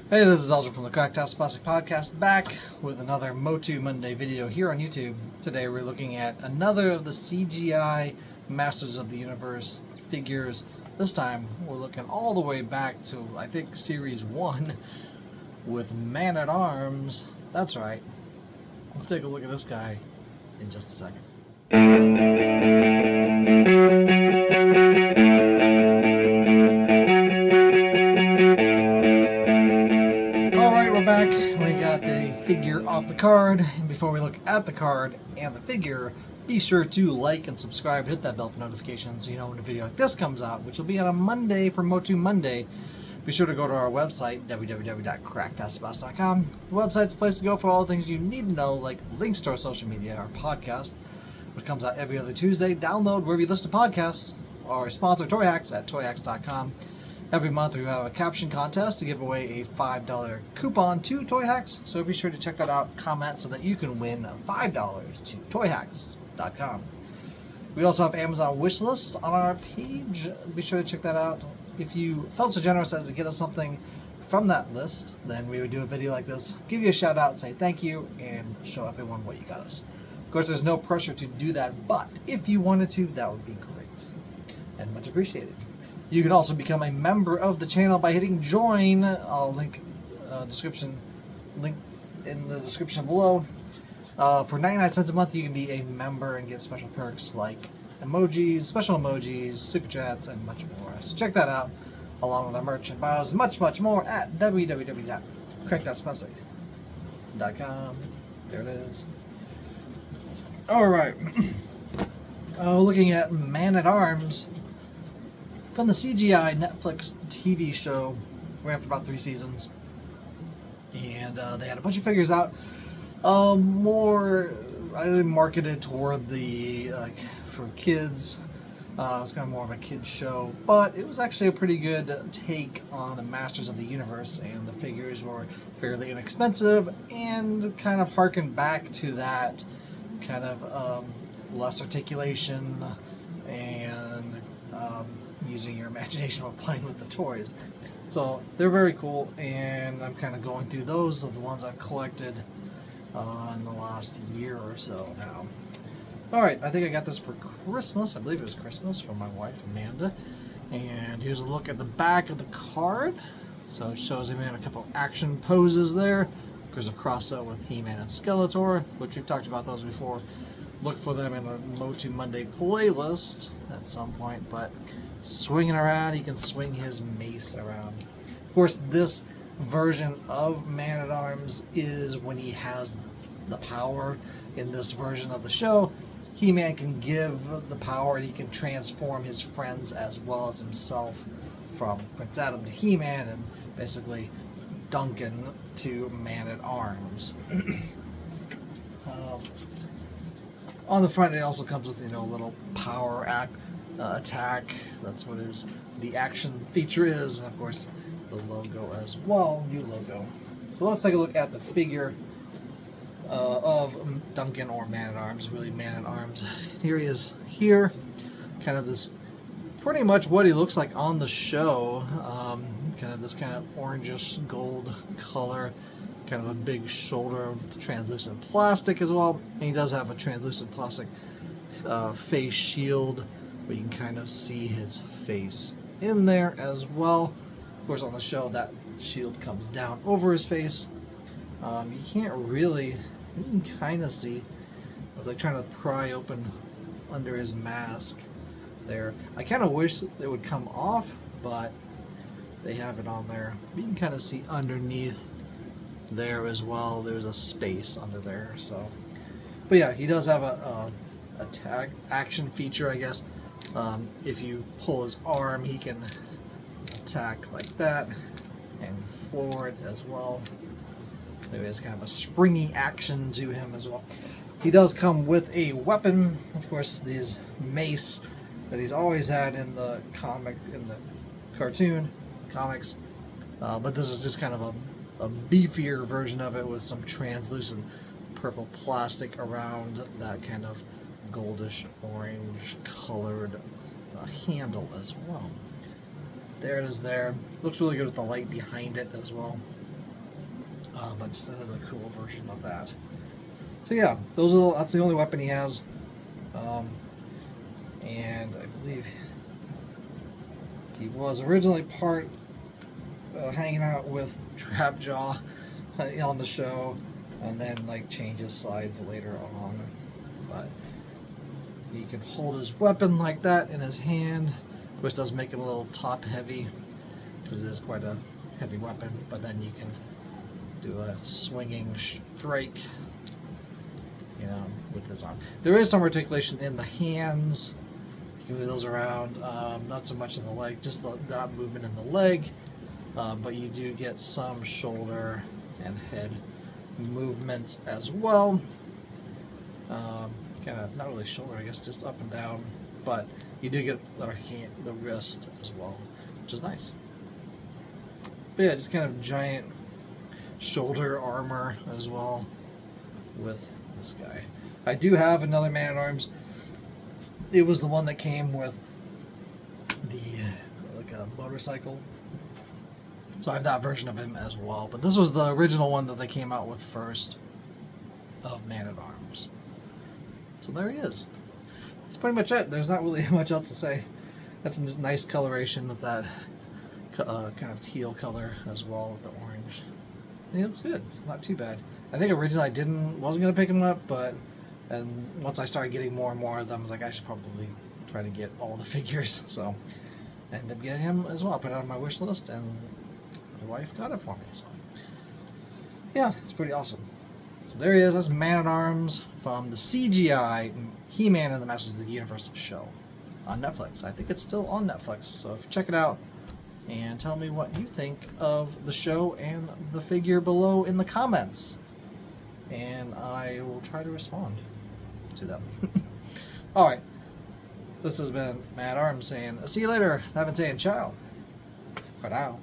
Hey, this is Aldrin from the Cracked Plastic Podcast, back with another MOTU Monday video here on YouTube. Today we're looking at another of the CGI Masters of the Universe figures. This time we're looking all the way back to, I think, Series 1 with Man-at-Arms. That's right. We'll take a look at this guy in just a second. Alright, we're back. We got the figure off the card. And before we look at the card and the figure, be sure to like and subscribe, hit that bell for notifications so you know when a video like this comes out, which will be on a Monday for MOTU Monday. Be sure to go to our website, www.crackedplastic.com. The website's the place to go for all the things you need to know, like links to our social media, our podcast, which comes out every other Tuesday. Download wherever you listen to podcasts. Our sponsor, Toy Hacks, at toyhacks.com. Every month we have a caption contest to give away a $5 coupon to Toy Hacks, so be sure to check that out, comment so that you can win $5 to toyhacks.com. We also have Amazon wish lists on our page. Be sure to check that out. If you felt so generous as to get us something from that list, then we would do a video like this, give you a shout out, say thank you, and show everyone what you got us. Of course, there's no pressure to do that, but if you wanted to, that would be great and much appreciated. You can also become a member of the channel by hitting join. I'll link link in the description below. For 99 cents a month, you can be a member and get special perks like emojis, special emojis, super chats, and much more. So check that out, along with our merch and bios, much more at www.crackedplastic.com. There it is. All right. Looking at Man-at-Arms. From the CGI Netflix TV show, ran for about 3 seasons, and they had a bunch of figures out, more marketed toward the for kids. It was kind of more of a kids show, but it was actually a pretty good take on the Masters of the Universe, and the figures were fairly inexpensive and kind of harkened back to that kind of less articulation and using your imagination while playing with the toys. So they're very cool, and I'm kind of going through those of the ones I've collected in the last year or so now. Alright, I think I got this for Christmas. I believe it was Christmas from my wife, Amanda. And here's a look at the back of the card. So it shows him in a couple action poses there. There's a cross-out with He-Man and Skeletor, which we've talked about those before. Look for them in a MOTU Monday playlist at some point, but swinging around, he can swing his mace around. Of course, this version of Man-at-Arms is when he has the power. In this version of the show, He-Man can give the power, and he can transform his friends as well as himself, from Prince Adam to He-Man, and basically Duncan to Man-at-Arms. On the front, it also comes with, a little power attack. That's what the action feature is, and of course the logo as well, new logo. So let's take a look at the figure of Duncan, or Man-at-Arms, really Man-at-Arms. Here he is here, kind of this, pretty much what he looks like on the show, kind of this kind of orangish gold color, kind of a big shoulder with translucent plastic as well, and he does have a translucent plastic face shield, but you can kind of see his face in there as well. Of course, on the show, that shield comes down over his face. You can't really, you can kind of see, I was like trying to pry open under his mask there. I kind of wish it would come off, but they have it on there. You can kind of see underneath there as well. There's a space under there. So, but yeah, he does have a tag action feature, I guess. If you pull his arm, he can attack like that and forward as well. There is kind of a springy action to him as well. He does come with a weapon, of course, his mace that he's always had in the cartoon comics, but this is just kind of a beefier version of it with some translucent purple plastic around that kind of goldish orange colored handle as well. There it is there. Looks really good with the light behind it as well. but just another cool version of that. So yeah, that's the only weapon he has. And I believe he was originally hanging out with Trapjaw on the show, and then like changes sides later on. But he can hold his weapon like that in his hand, which does make him a little top heavy because it is quite a heavy weapon. But then you can do a swinging strike, with his arm. There is some articulation in the hands. You can move those around. Not so much in the leg, just that movement in the leg. But you do get some shoulder and head movements as well. Kind of, not really shoulder, I guess, just up and down. But you do get the wrist as well, which is nice. But yeah, just kind of giant shoulder armor as well with this guy. I do have another Man-at-Arms. It was the one that came with like a motorcycle. So I have that version of him as well. But this was the original one that they came out with first of Man-at-Arms. So there he is. That's pretty much it. There's not really much else to say. That's some just nice coloration with that kind of teal color as well with the orange. And he looks good. Not too bad. I think originally I wasn't going to pick him up, and once I started getting more and more of them, I was like, I should probably try to get all the figures. So I ended up getting him as well. I put it on my wish list, and my wife got it for me. So yeah, it's pretty awesome. So there he is. That's Man-at-Arms from the CGI He-Man and the Masters of the Universe show on Netflix. I think it's still on Netflix, so check it out and tell me what you think of the show and the figure below in the comments. And I will try to respond to them. Alright, this has been Man-at-Arms saying see you later. I've been saying ciao for now.